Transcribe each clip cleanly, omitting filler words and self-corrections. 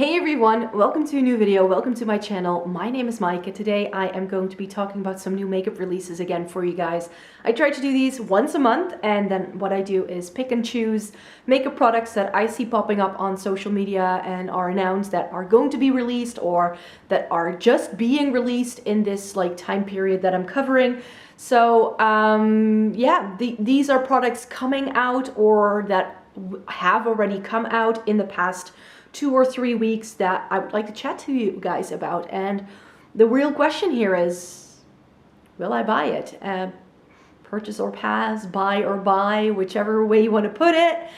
Hey everyone, welcome to a new video, welcome to my channel. My name is Mike and today I am going to be talking about some new makeup releases again for you guys. I try to do these once a month and then what I do is pick and choose makeup products that I see popping up on social media and are announced that are going to be released or that are just being released in this time period that I'm covering. So yeah, these are products coming out or that have already come out in the past 2 or 3 weeks that I would like to chat to you guys about. And the real question here is, will I buy it? Purchase or pass, buy or buy, whichever way you want to put it.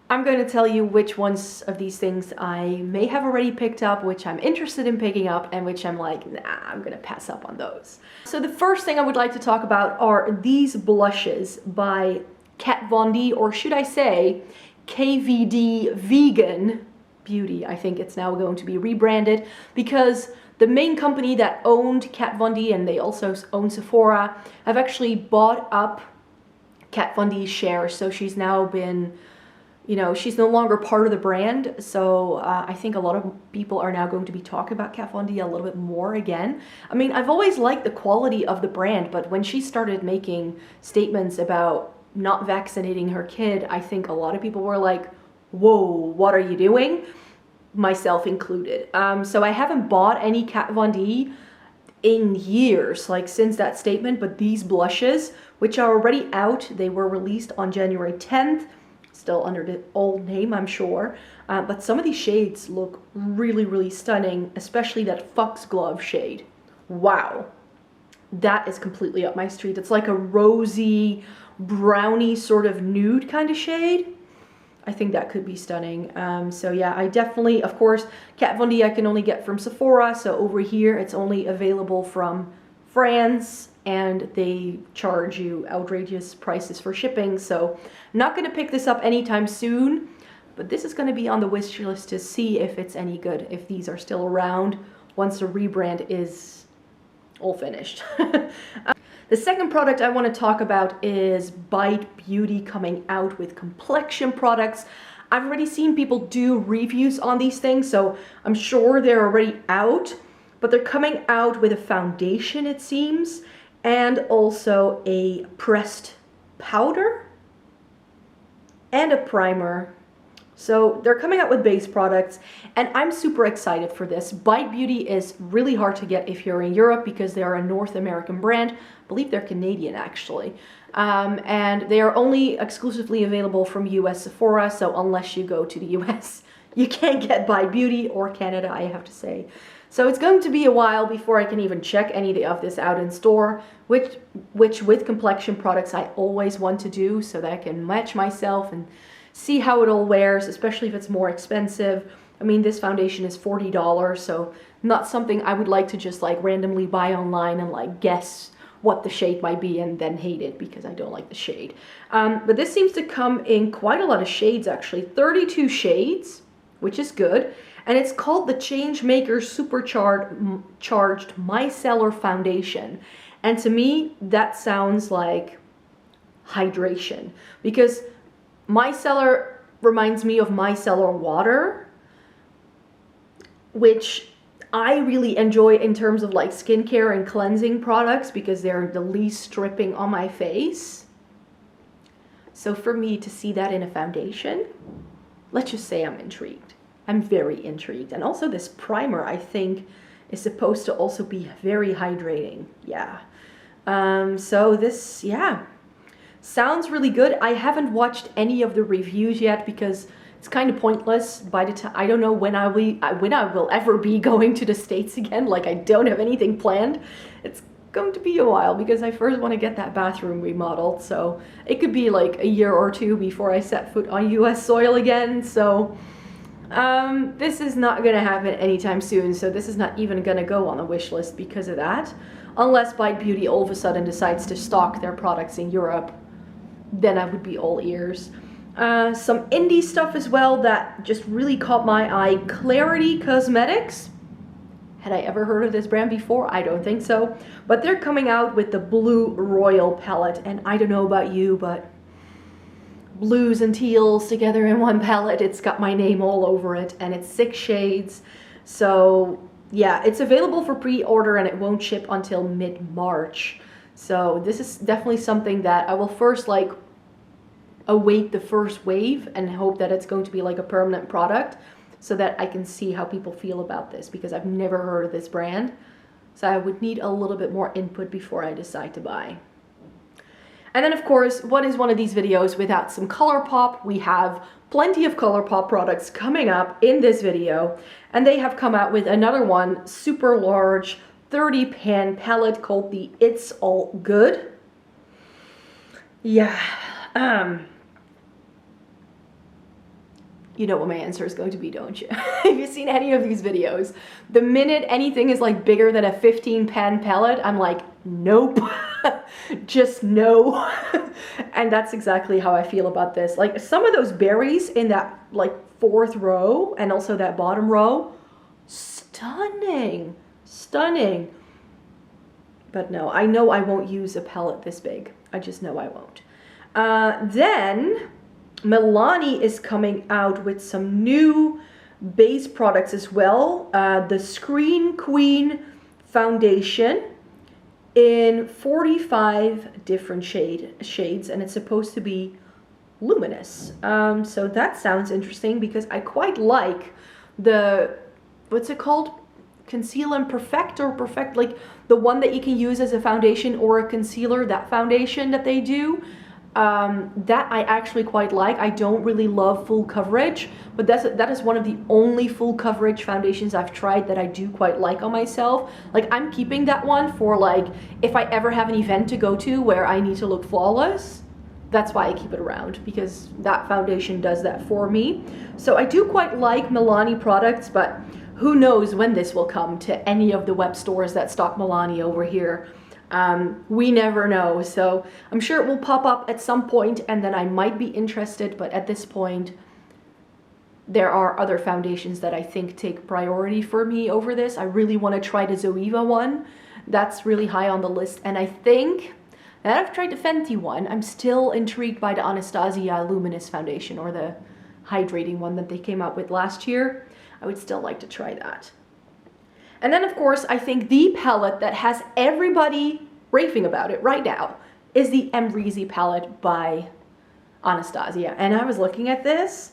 I'm going to tell you which ones of these things I may have already picked up, which I'm interested in picking up, and which I'm like, nah, I'm going to pass up on those. So the first thing I would like to talk about are these blushes by Kat Von D, or should I say KVD Vegan Beauty. I think it's now going to be rebranded because the main company that owned Kat Von D, and they also own Sephora, have actually bought up Kat Von D's share. So she's now been, she's no longer part of the brand. So I think a lot of people are now going to be talking about Kat Von D a little bit more again. I mean, I've always liked the quality of the brand, but when she started making statements about not vaccinating her kid, I think a lot of people were like, whoa, what are you doing? Myself included. So I haven't bought any Kat Von D in years, since that statement, but these blushes, which are already out, they were released on January 10th, still under the old name, I'm sure. But some of these shades look really, really stunning, especially that foxglove shade. Wow. That is completely up my street. It's like a rosy, brownie sort of nude kind of shade. I think that could be stunning. So yeah, I definitely, of course, Kat Von D I can only get from Sephora. So over here, it's only available from France and they charge you outrageous prices for shipping. So I'm not going to pick this up anytime soon, but this is going to be on the wish list to see if it's any good, if these are still around once the rebrand is all finished. The second product I want to talk about is Bite Beauty coming out with complexion products. I've already seen people do reviews on these things, so I'm sure they're already out, but they're coming out with a foundation, it seems, and also a pressed powder and a primer. So they're coming out with base products and I'm super excited for this. Bite Beauty is really hard to get if you're in Europe because they are a North American brand. I believe they're Canadian actually. And they are only exclusively available from US Sephora, so unless you go to the US, you can't get Bite Beauty, or Canada, I have to say. So it's going to be a while before I can even check any of this out in store, which with complexion products I always want to do so that I can match myself and see how it all wears, especially if it's more expensive. I mean, this foundation is $40, so not something I would like to just randomly buy online and guess what the shade might be and then hate it because I don't like the shade. But this seems to come in quite a lot of shades actually, 32 shades, which is good. And it's called the Changemaker Supercharged Micellar Foundation. And to me, that sounds like hydration because micellar reminds me of micellar water, which I really enjoy in terms of skincare and cleansing products because they're the least stripping on my face. So for me to see that in a foundation, let's just say I'm intrigued. I'm very intrigued. And also this primer, I think, is supposed to also be very hydrating. Yeah. So this, yeah, sounds really good. I haven't watched any of the reviews yet because it's kind of pointless. By the time, I don't know when I will ever be going to the States again. I don't have anything planned. It's going to be a while because I first want to get that bathroom remodeled. So it could be a year or two before I set foot on US soil again. So this is not going to happen anytime soon. So this is not even going to go on the wish list because of that. Unless Bite Beauty all of a sudden decides to stock their products in Europe, then I would be all ears. Some indie stuff as well that just really caught my eye. Clarity Cosmetics. Had I ever heard of this brand before? I don't think so. But they're coming out with the Blue Royal palette. And I don't know about you, but blues and teals together in one palette. It's got my name all over it, and it's 6 shades. So yeah, it's available for pre-order and it won't ship until mid-March. So this is definitely something that I will first like await the first wave and hope that it's going to be like a permanent product so that I can see how people feel about this, because I've never heard of this brand. So I would need a little bit more input before I decide to buy. And then of course, what is one of these videos without some ColourPop? We have plenty of ColourPop products coming up in this video, and they have come out with another one, super large 30 pan palette called the It's All Good. Yeah, you know what my answer is going to be, don't you? If you've seen any of these videos, the minute anything is like bigger than a 15 pan palette, I'm like, nope, just no. And that's exactly how I feel about this. Like some of those berries in that like 4th row and also that bottom row, stunning, stunning. But no, I know I won't use a palette this big. I just know I won't. Then Milani is coming out with some new base products as well. The Screen Queen foundation in 45 different shades, and it's supposed to be luminous. So that sounds interesting because I quite like the, what's it called? Conceal and Perfect, or Perfect, like the one that you can use as a foundation or a concealer, that foundation that they do. That I actually quite like. I don't really love full coverage, but that is one of the only full coverage foundations I've tried that I do quite like on myself. Like I'm keeping that one for like if I ever have an event to go to where I need to look flawless. That's why I keep it around, because that foundation does that for me. So I do quite like Milani products, but who knows when this will come to any of the web stores that stock Milani over here. We never know, so I'm sure it will pop up at some point and then I might be interested, but at this point there are other foundations that I think take priority for me over this. I really want to try the Zoeva one. That's really high on the list, and I think that I've tried the Fenty one. I'm still intrigued by the Anastasia Luminous foundation, or the hydrating one that they came out with last year. I would still like to try that. And then of course, I think the palette that has everybody raving about it right now is the Embreezy palette by Anastasia. And I was looking at this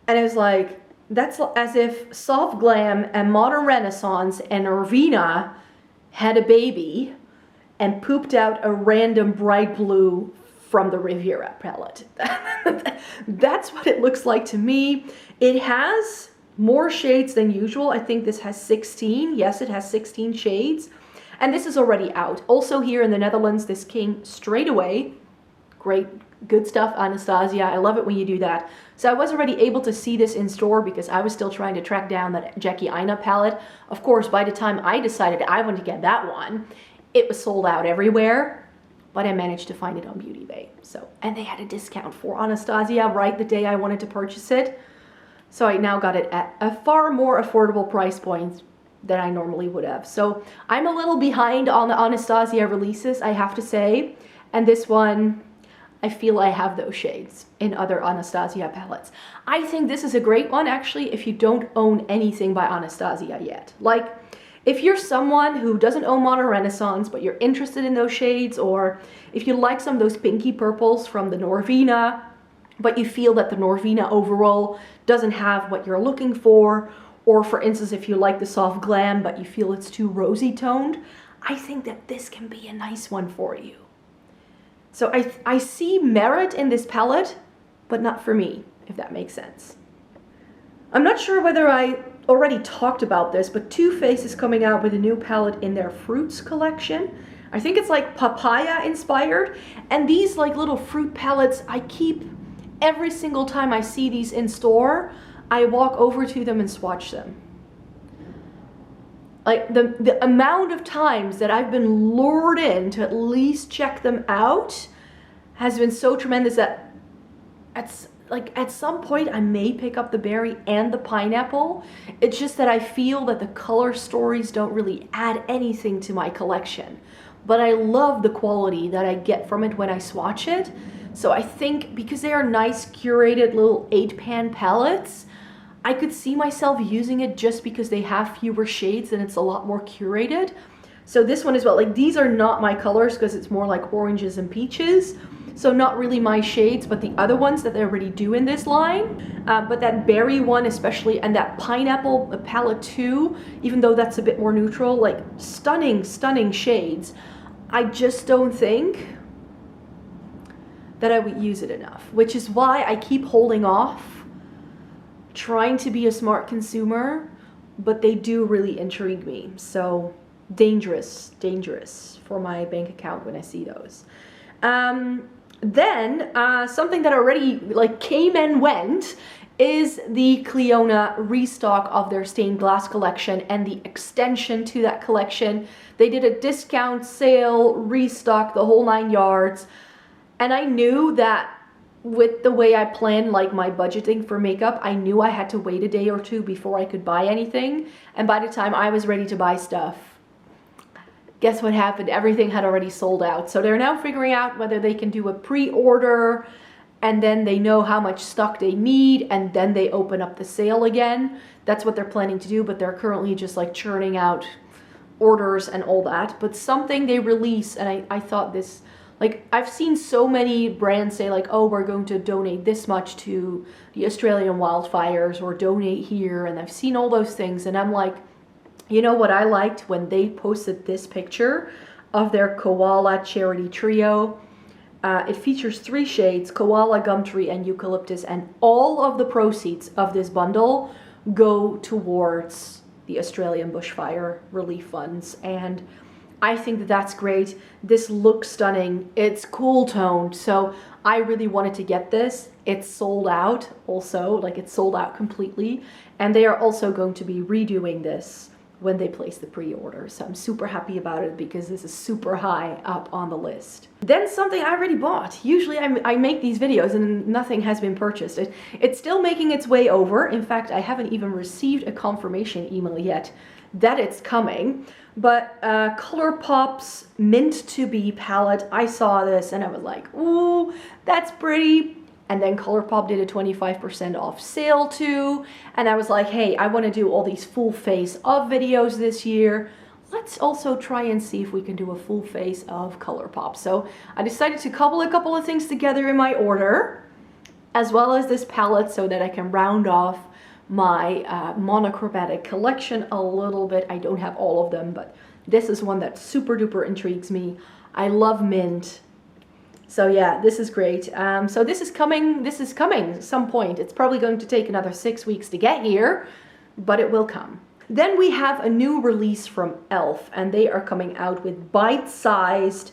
and I was like, that's as if Soft Glam and Modern Renaissance and Irvina had a baby and pooped out a random bright blue from the Riviera palette. That's what it looks like to me. It has more shades than usual. I think this has 16. Yes, it has 16 shades. And this is already out. Also here in the Netherlands, this came straight away. Great, good stuff, Anastasia. I love it when you do that. So I was already able to see this in store because I was still trying to track down that Jackie Aina palette. Of course, by the time I decided I wanted to get that one, it was sold out everywhere. But I managed to find it on Beauty Bay. So, and they had a discount for Anastasia right the day I wanted to purchase it. So I now got it at a far more affordable price point than I normally would have. So I'm a little behind on the Anastasia releases, I have to say. And this one, I feel I have those shades in other Anastasia palettes. I think this is a great one, actually, if you don't own anything by Anastasia yet. Like, if you're someone who doesn't own Modern Renaissance, but you're interested in those shades, or if you like some of those pinky purples from the Norvina, but you feel that the Norvina overall doesn't have what you're looking for, or for instance, if you like the Soft Glam, but you feel it's too rosy toned, I think that this can be a nice one for you. So I see merit in this palette, but not for me, if that makes sense. I'm not sure whether I already talked about this, but Too Faced is coming out with a new palette in their Fruits collection. I think it's like papaya inspired, and these like little fruit palettes I keep. Every single time I see these in store, I walk over to them and swatch them. Like the amount of times that I've been lured in to at least check them out has been so tremendous that at some point I may pick up the berry and the pineapple. It's just that I feel that the color stories don't really add anything to my collection. But I love the quality that I get from it when I swatch it. So I think because they are nice curated little 8-pan palettes, I could see myself using it just because they have fewer shades and it's a lot more curated. So this one as well, like these are not my colors because it's more like oranges and peaches. So not really my shades, but the other ones that they already do in this line. But that berry one especially, and that pineapple palette too, even though that's a bit more neutral, like stunning, stunning shades. I just don't think that I would use it enough, which is why I keep holding off, trying to be a smart consumer, but they do really intrigue me. So dangerous, dangerous for my bank account when I see those. Then something that already like came and went is the Clionadh restock of their stained glass collection and the extension to that collection. They did a discount sale, restock, the whole 9 yards. And I knew that with the way I planned like my budgeting for makeup, I knew I had to wait a day or two before I could buy anything. And by the time I was ready to buy stuff, guess what happened? Everything had already sold out. So they're now figuring out whether they can do a pre-order and then they know how much stock they need and then they open up the sale again. That's what they're planning to do, but they're currently just like churning out orders and all that. But something they release, and I thought this, like I've seen so many brands say like, oh, we're going to donate this much to the Australian wildfires or donate here. And I've seen all those things and I'm like, you know what I liked when they posted this picture of their Koala Charity Trio? It features 3 shades, Koala, Gumtree, and Eucalyptus, and all of the proceeds of this bundle go towards the Australian bushfire relief funds. And I think that that's great. This looks stunning. It's cool toned, so I really wanted to get this. It's sold out also, like it's sold out completely. And they are also going to be redoing this when they place the pre-order. So I'm super happy about it because this is super high up on the list. Then something I already bought. Usually I make these videos and nothing has been purchased. It's still making its way over. In fact, I haven't even received a confirmation email yet that it's coming. But ColourPop's Mint to Be palette, I saw this and I was like, ooh, that's pretty. And then ColourPop did a 25% off sale too. And I was like, hey, I want to do all these full face of videos this year. Let's also try and see if we can do a full face of ColourPop. So I decided to cobble a couple of things together in my order, as well as this palette so that I can round off my monochromatic collection a little bit. I don't have all of them, but this is one that super duper intrigues me. I love mint. So yeah, this is great. So this is coming at some point. It's probably going to take another 6 weeks to get here, but it will come. Then we have a new release from e.l.f. and they are coming out with bite-sized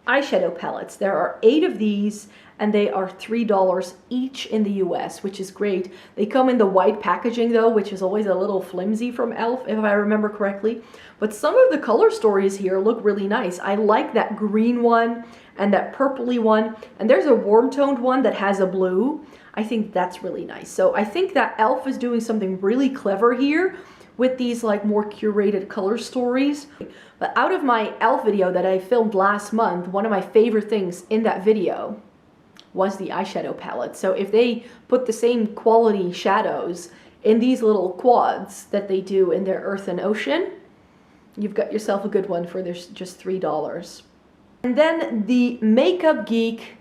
eyeshadow palettes. There are 8 of these and they are $3 each in the US, which is great. They come in the white packaging though, which is always a little flimsy from e.l.f. if I remember correctly. But some of the color stories here look really nice. I like that green one and that purpley one. And there's a warm toned one that has a blue. I think that's really nice. So I think that e.l.f. is doing something really clever here with these like more curated color stories. But out of my e.l.f. video that I filmed last month, one of my favorite things in that video was the eyeshadow palette. So if they put the same quality shadows in these little quads that they do in their Earth and Ocean, you've got yourself a good one for this just $3. And then the Makeup Geek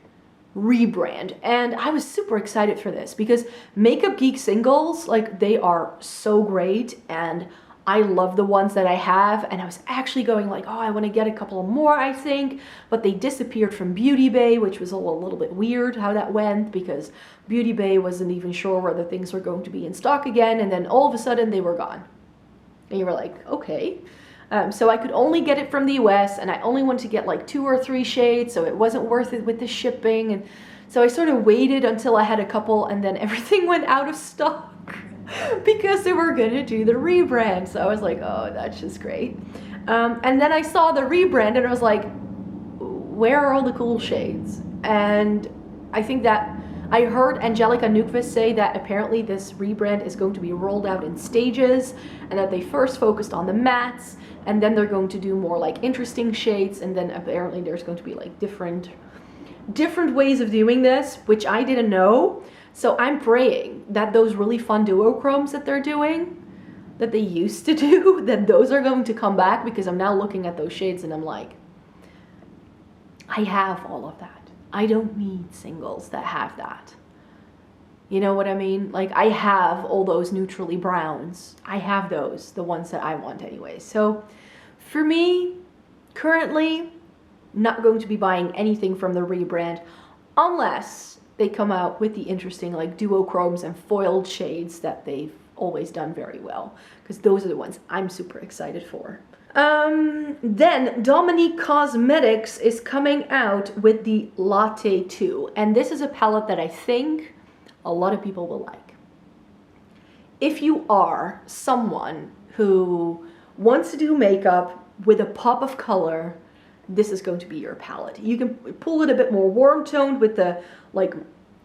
rebrand. And I was super excited for this because Makeup Geek singles, like they are so great and I love the ones that I have. And I was actually going like, oh, I want to get a couple more, I think. But they disappeared from Beauty Bay, which was a little bit weird how that went because Beauty Bay wasn't even sure whether things were going to be in stock again. And then all of a sudden they were gone. And you were like, okay. So I could only get it from the US and I only wanted to get like 2 or 3 shades, so it wasn't worth it with the shipping. And so I sort of waited until I had a couple and then everything went out of stock because they were gonna do the rebrand. So I was like, oh, that's just great. And then I saw the rebrand and I was like, where are all the cool shades? And I think that I heard Angelica Nukvist say that apparently this rebrand is going to be rolled out in stages and that they first focused on the mattes and then they're going to do more like interesting shades and then apparently there's going to be like different different ways of doing this, which I didn't know. So I'm praying that those really fun duochromes that they're doing, that they used to do, that those are going to come back, because I'm now looking at those shades and I'm like, I have all of that. I don't need singles that have that. You know what I mean? Like, I have all those neutrally browns. I have those, the ones that I want anyway. So for me, currently, not going to be buying anything from the rebrand unless they come out with the interesting like duochromes and foiled shades that they've always done very well, because those are the ones I'm super excited for. Then Dominique Cosmetics is coming out with the Latte 2, and this is a palette that I think a lot of people will like. If you are someone who wants to do makeup with a pop of color, this is going to be your palette. You can pull it a bit more warm toned with the like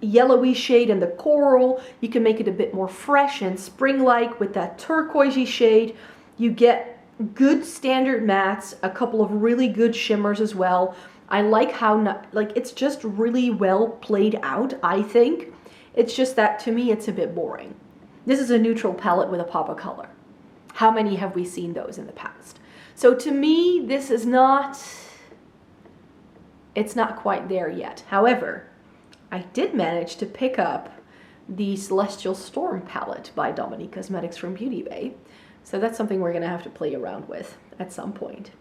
yellowy shade and the coral. You can make it a bit more fresh and spring-like with that turquoisey shade. You get good standard mattes, a couple of really good shimmers as well. I like how it's just really well played out, I think. It's just that to me it's a bit boring. This is a neutral palette with a pop of color. How many have we seen those in the past? So to me, this is not, it's not quite there yet. However, I did manage to pick up the Celestial Storm palette by Dominique Cosmetics from Beauty Bay. So that's something we're gonna have to play around with at some point.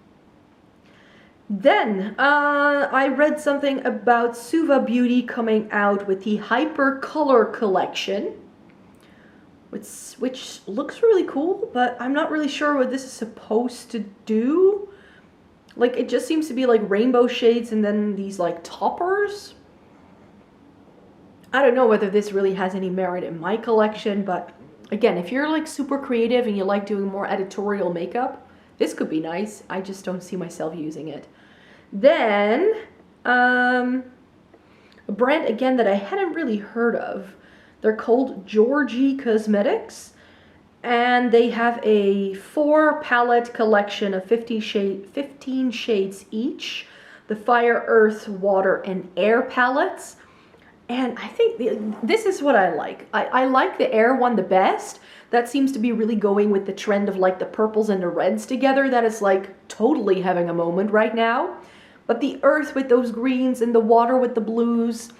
Then I read something about Suva Beauty coming out with the Hyper Color collection, which looks really cool, but I'm not really sure what this is supposed to do. Like, it just seems to be like rainbow shades and then these like toppers. I don't know whether this really has any merit in my collection, but again, if you're like super creative and you like doing more editorial makeup, this could be nice. I just don't see myself using it. Then, a brand again that I hadn't really heard of. They're called Georgie Cosmetics, and they have a 4 palette collection of 15 shades each. The Fire, Earth, Water, and Air palettes. And I think this is what I like. I like the Air one the best. That seems to be really going with the trend of like the purples and the reds together. That is like totally having a moment right now. But the Earth with those greens and the Water with the blues,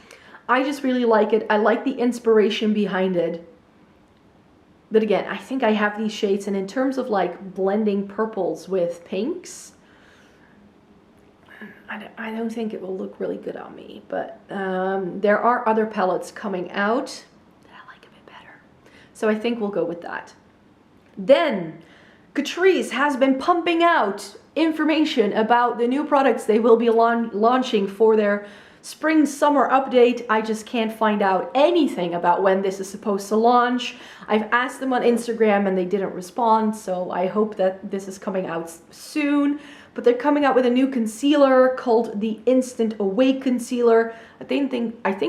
I just really like it. I like the inspiration behind it. But again, I think I have these shades, and in terms of like blending purples with pinks, I don't think it will look really good on me, but there are other palettes coming out that I like a bit better. So I think we'll go with that. Then, Catrice has been pumping out information about the new products they will be launching for their spring-summer update. I just can't find out anything about when this is supposed to launch. I've asked them on Instagram and they didn't respond, so I hope that this is coming out soon. But they're coming out with a new concealer called the Instant Awake Concealer. I think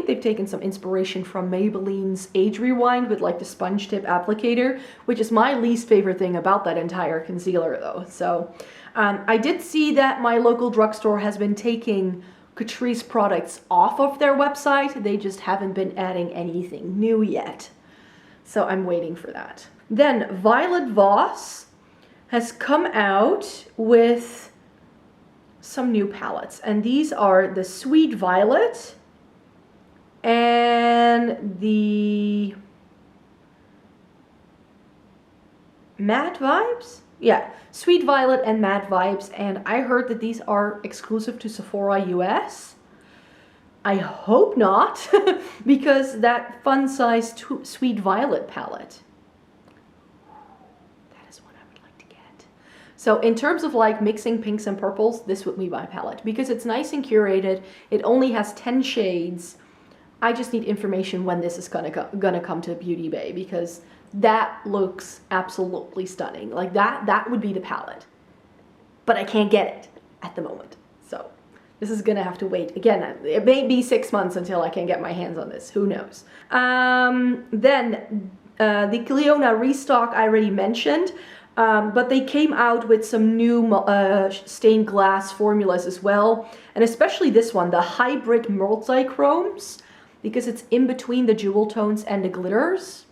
they've taken some inspiration from Maybelline's Age Rewind with like the sponge tip applicator, which is my least favorite thing about that entire concealer though. So I did see that my local drugstore has been taking Catrice products off of their website. They just haven't been adding anything new yet. So I'm waiting for that. Then Violet Voss has come out with some new palettes, and these are the Sweet Violet and the Matte Vibes. Yeah, Sweet Violet and Matte Vibes, and I heard that these are exclusive to Sephora US. I hope not, because that fun-sized Sweet Violet palette, that is what I would like to get. So in terms of like mixing pinks and purples, this would be my palette, because it's nice and curated. It only has 10 shades. I just need information when this is gonna come to Beauty Bay, because that looks absolutely stunning. Like that would be the palette, but I can't get it at the moment. So this is gonna have to wait. Again, it may be 6 months until I can get my hands on this. Who knows? Then the Cliona restock I already mentioned. But they came out with some new stained glass formulas as well. And especially this one, the hybrid multi-chromes, because it's in between the jewel tones and the glitters,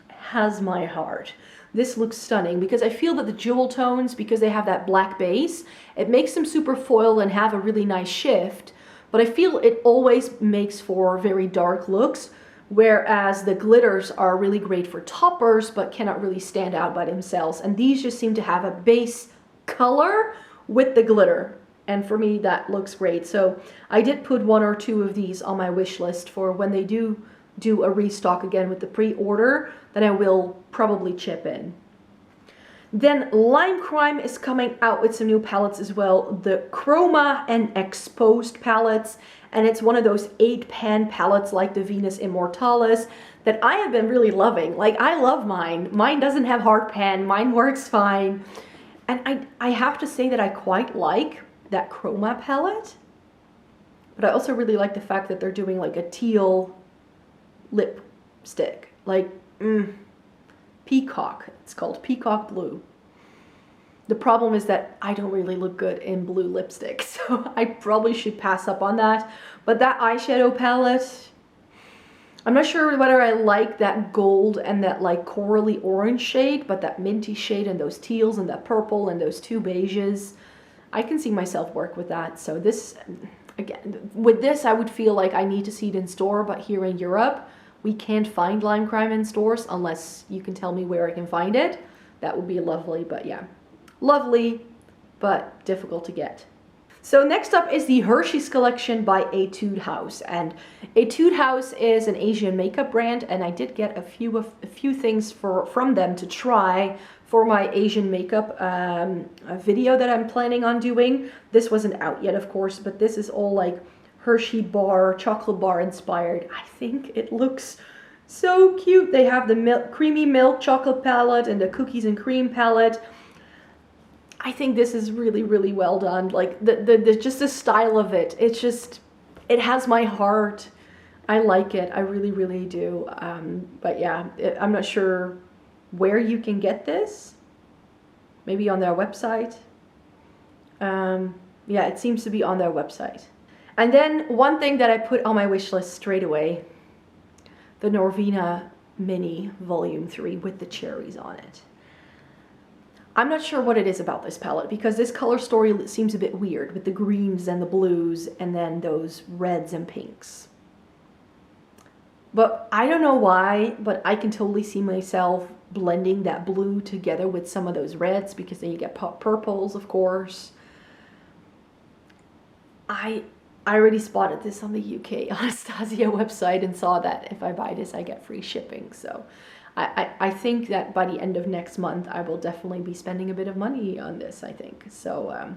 has my heart. This looks stunning because I feel that the jewel tones, because they have that black base, it makes them super foiled and have a really nice shift. But I feel it always makes for very dark looks, whereas the glitters are really great for toppers but cannot really stand out by themselves. And these just seem to have a base color with the glitter. And for me, that looks great. So I did put 1 or 2 of these on my wish list for when they do a restock again with the pre-order, then I will probably chip in. Then Lime Crime is coming out with some new palettes as well. The Chroma and Exposed palettes. And it's one of those 8-pan palettes like the Venus Immortalis that I have been really loving. Like, I love mine. Mine doesn't have hard pan. Mine works fine. And I have to say that I quite like that Chroma palette. But I also really like the fact that they're doing like a teal lipstick. Like, Peacock. It's called Peacock Blue. The problem is that I don't really look good in blue lipstick, so I probably should pass up on that. But that eyeshadow palette, I'm not sure whether I like that gold and that like corally orange shade, but that minty shade and those teals and that purple and those 2 beiges, I can see myself work with that. So this, again, with this I would feel like I need to see it in store, but here in Europe, we can't find Lime Crime in stores unless you can tell me where I can find it. That would be lovely, but yeah. Lovely, but difficult to get. So next up is the Hershey's collection by Etude House. And Etude House is an Asian makeup brand, and I did get a few things from them to try for my Asian makeup video that I'm planning on doing. This wasn't out yet, of course, but this is all like Hershey bar, chocolate bar inspired. I think it looks so cute. They have the creamy milk chocolate palette and the cookies and cream palette. I think this is really, really well done. Like just the style of it. It's just, it has my heart. I like it. I really, really do. But yeah, I'm not sure where you can get this. Maybe on their website. Yeah, it seems to be on their website. And then one thing that I put on my wish list straight away, the Norvina Mini Volume 3 with the cherries on it. I'm not sure what it is about this palette because this color story seems a bit weird with the greens and the blues and then those reds and pinks. But I don't know why, but I can totally see myself blending that blue together with some of those reds because then you get purples, of course. I already spotted this on the UK Anastasia website and saw that if I buy this, I get free shipping. So I think that by the end of next month, I will definitely be spending a bit of money on this, I think. So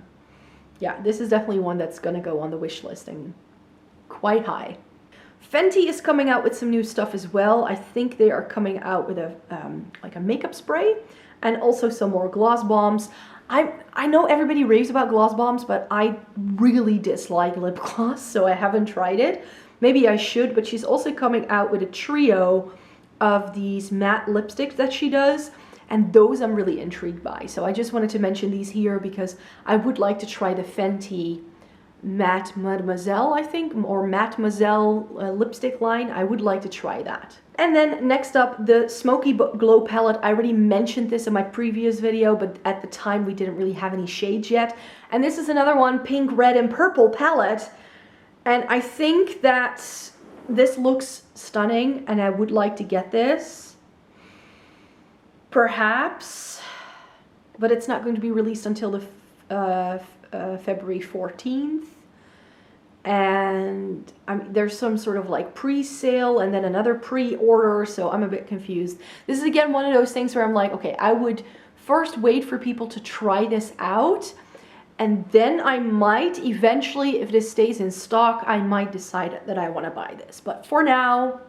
yeah, this is definitely one that's going to go on the wish list and quite high. Fenty is coming out with some new stuff as well. I think they are coming out with a like a makeup spray and also some more gloss bombs. I know everybody raves about gloss bombs, but I really dislike lip gloss, so I haven't tried it. Maybe I should, but she's also coming out with a trio of these matte lipsticks that she does, and those I'm really intrigued by. So I just wanted to mention these here because I would like to try the Fenty Matte Mademoiselle, I think, or Mademoiselle lipstick line. I would like to try that. And then next up, the Smoky Glow palette. I already mentioned this in my previous video, but at the time we didn't really have any shades yet. And this is another one, pink, red, and purple palette. And I think that this looks stunning, and I would like to get this. Perhaps, but it's not going to be released until the February 14th. And there's some sort of like pre-sale and then another pre-order, so I'm a bit confused. This is again one of those things where I'm like, okay, I would first wait for people to try this out, and then I might eventually, if this stays in stock, I might decide that I want to buy this. But for now,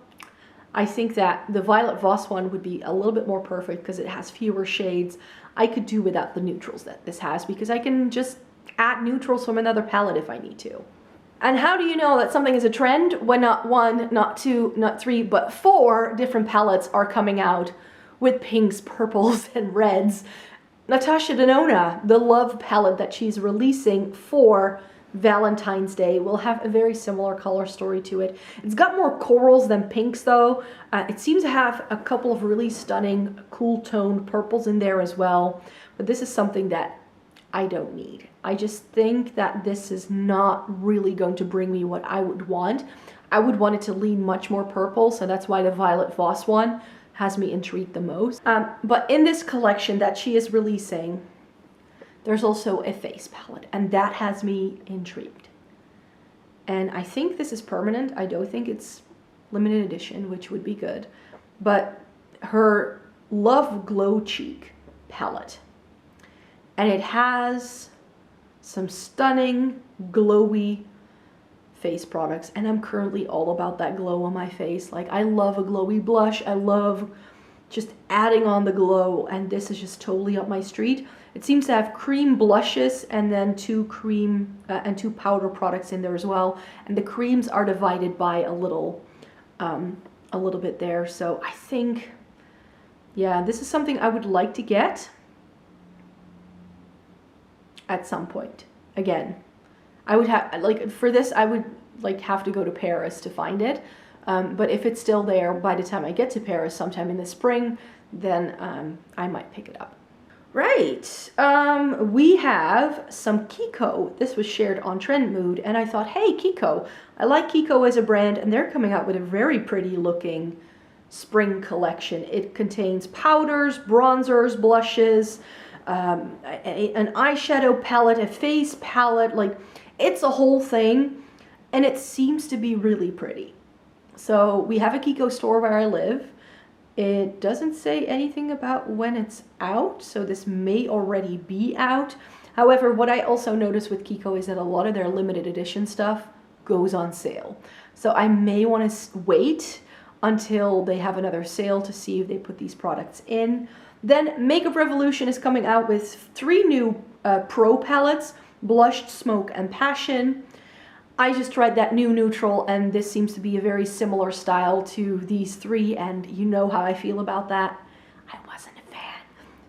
I think that the Violet Voss one would be a little bit more perfect because it has fewer shades. I could do without the neutrals that this has because I can just add neutrals from another palette if I need to. And how do you know that something is a trend when not one, not two, not three, but 4 different palettes are coming out with pinks, purples, and reds. Natasha Denona, the Love palette that she's releasing for Valentine's Day, will have a very similar color story to it. It's got more corals than pinks though. It seems to have a couple of really stunning cool toned purples in there as well. But this is something that I don't need. I just think that this is not really going to bring me what I would want. I would want it to lean much more purple, so that's why the Violet Voss one has me intrigued the most. But in this collection that she is releasing, there's also a face palette, and that has me intrigued. And I think this is permanent. I don't think it's limited edition, which would be good. But her Love Glow Cheek palette, and it has some stunning glowy face products, and I'm currently all about that glow on my face. Like, I love a glowy blush. I love just adding on the glow, and this is just totally up my street. It seems to have cream blushes and then two cream and two powder products in there as well, and the creams are divided by a little bit there. So I think, yeah, this is something I would like to get at some point. Again, I would have, like, for this I would like have to go to Paris to find it, but if it's still there by the time I get to Paris sometime in the spring, then I might pick it up. Right, we have some Kiko. This was shared on Trend Mood, and I thought, hey, Kiko, I like Kiko as a brand, and they're coming out with a very pretty looking spring collection. It contains powders, bronzers, blushes, an eyeshadow palette, a face palette. Like, it's a whole thing, and it seems to be really pretty. So we have a Kiko store where I live. It doesn't say anything about when it's out, so this may already be out. However, what I also noticed with Kiko is that a lot of their limited edition stuff goes on sale. So I may want to wait until they have another sale to see if they put these products in. Then Makeup Revolution is coming out with 3 new Pro palettes, Blushed, Smoke, and Passion. I just tried that new neutral, and this seems to be a very similar style to these 3, and you know how I feel about that. I wasn't a fan.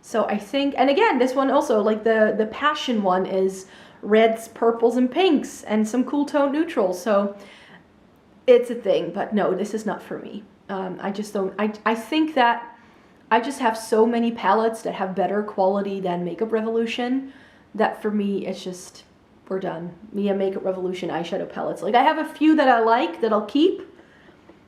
So I think, and again, this one also, like the Passion one is reds, purples, and pinks, and some cool tone neutrals. So it's a thing, but no, this is not for me. I just don't, I think that I just have so many palettes that have better quality than Makeup Revolution that for me, it's just, we're done. Me and Makeup Revolution eyeshadow palettes. Like, I have a few that I like that I'll keep,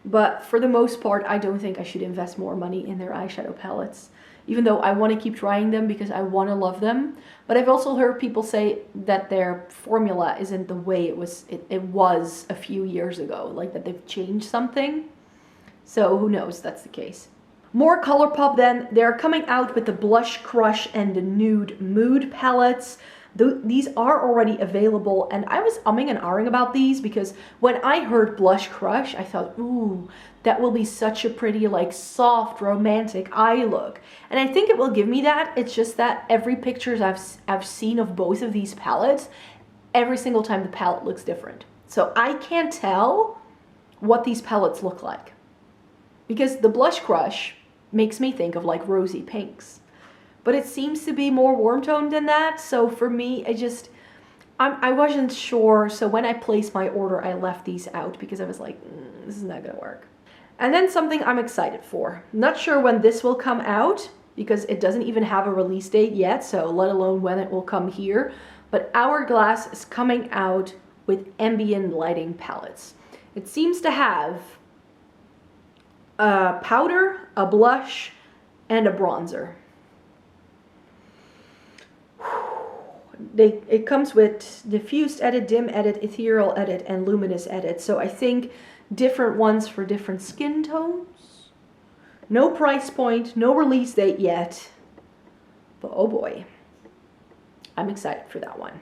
but for the most part, I don't think I should invest more money in their eyeshadow palettes, even though I want to keep trying them because I want to love them. But I've also heard people say that their formula isn't the way it was a few years ago, like that they've changed something. So who knows, that's the case. More ColourPop then. They're coming out with the Blush Crush and the Nude Mood palettes. These are already available, and I was umming and ahhing about these because when I heard Blush Crush, I thought, ooh, that will be such a pretty, like, soft, romantic eye look. And I think it will give me that. It's just that every pictures I've seen of both of these palettes, every single time the palette looks different. So I can't tell what these palettes look like, because the Blush Crush makes me think of, like, rosy pinks. But it seems to be more warm toned than that. So for me, I wasn't sure. So when I placed my order, I left these out because I was like, this is not gonna work. And then something I'm excited for. Not sure when this will come out because it doesn't even have a release date yet. So let alone when it will come here. But Hourglass is coming out with ambient lighting palettes. It seems to have a powder, a blush, and a bronzer. It comes with diffused edit, dim edit, ethereal edit, and luminous edit. So I think different ones for different skin tones. No price point, no release date yet. But oh boy, I'm excited for that one.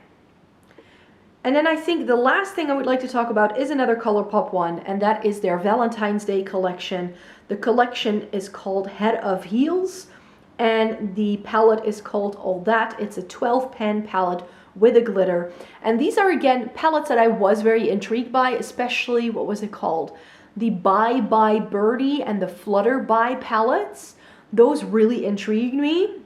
And then I think the last thing I would like to talk about is another ColourPop one, and that is their Valentine's Day collection. The collection is called Head of Heels, and the palette is called All That. It's a 12 pan palette with a glitter. And these are, again, palettes that I was very intrigued by, especially, what was it called? The Bye Bye Birdie and the Flutter Bye palettes. Those really intrigued me.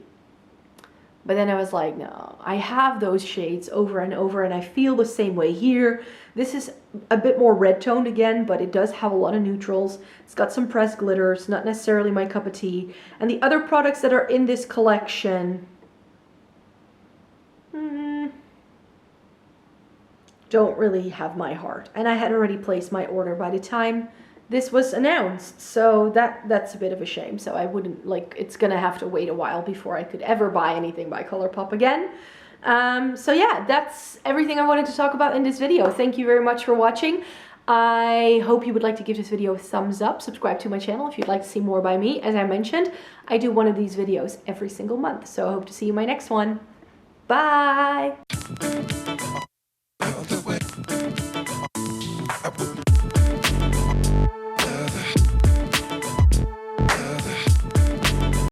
But then I was like, no, I have those shades over and over, and I feel the same way here. This is a bit more red toned again, but it does have a lot of neutrals. It's got some pressed glitter. It's not necessarily my cup of tea. And the other products that are in this collection don't really have my heart. And I had already placed my order by the time this was announced, so that's a bit of a shame. So I wouldn't, like, it's gonna have to wait a while before I could ever buy anything by ColourPop again. So yeah, that's everything I wanted to talk about in this video. Thank you very much for watching. I hope you would like to give this video a thumbs up, subscribe to my channel if you'd like to see more by me. As I mentioned, I do one of these videos every single month, so I hope to see you in my next one. Bye!